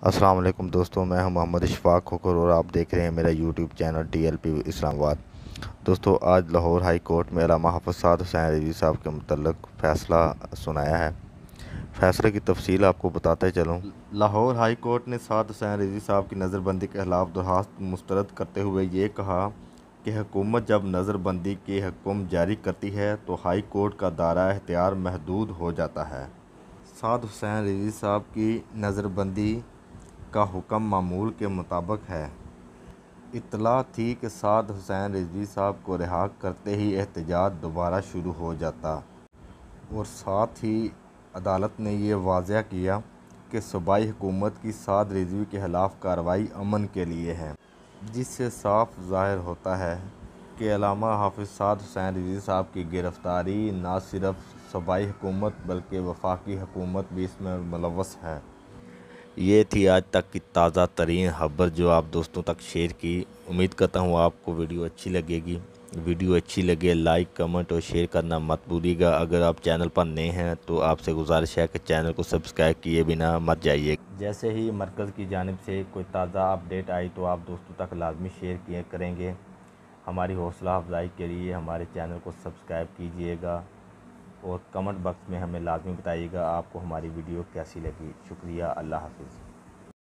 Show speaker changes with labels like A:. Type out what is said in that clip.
A: अस्सलाम वालेकुम दोस्तों, मैं हूं मोहम्मद इशफाक खोकर और आप देख रहे हैं मेरा यूट्यूब चैनल TLP इस्लामाबाद। दोस्तों, आज लाहौर हाई कोर्ट में अल्लामा हाफ़िज़ साद हुसैन रिज़वी साहब के मुतल्लिक़ फ़ैसला सुनाया है। फ़ैसले की तफसील आपको बताते चलूँ। लाहौर हाई कोर्ट ने साद हुसैन रिज़वी साहब की नज़रबंदी के खिलाफ दरख्वास्त मुस्तरद करते हुए ये कहा कि हुकूमत जब नज़रबंदी के हुक्म जारी करती है तो हाई कोर्ट का दायरा इख्तियार महदूद हो जाता है। साद हुसैन रिज़वी साहब की नज़रबंदी का हुक्म मामूल के मुताबिक है। इत्तला थी कि साद हुसैन रिज़वी साहब को रिहा करते ही एहतजाज दोबारा शुरू हो जाता और साथ ही अदालत ने यह वाज़ह किया कि सूबाई हुकूमत की साद रिज़वी के खिलाफ कार्रवाई अमन के लिए है, जिससे साफ ज़ाहिर होता है कि अल्लामा हाफ़िज़ साद हुसैन रिज़वी साहब की गिरफ़्तारी न सिर्फ सूबाई हुकूमत बल्कि वफाकी हुकूमत भी इसमें मुलव्वस है। ये थी आज तक की ताज़ा तरीन खबर जो आप दोस्तों तक शेयर की। उम्मीद करता हूँ आपको वीडियो अच्छी लगेगी। वीडियो अच्छी लगे लाइक कमेंट और शेयर करना मत भूलिएगा। अगर आप चैनल पर नए हैं तो आपसे गुजारिश है कि चैनल को सब्सक्राइब किए बिना मत जाइए। जैसे ही मरकज़ की जानिब से कोई ताज़ा अपडेट आई तो आप दोस्तों तक लाजमी शेयर किए करेंगे। हमारी हौसला अफजाई के लिए हमारे चैनल को सब्सक्राइब कीजिएगा और कमेंट बॉक्स में हमें लाजमी बताइएगा आपको हमारी वीडियो कैसी लगी। शुक्रिया। अल्लाह हाफ़िज़।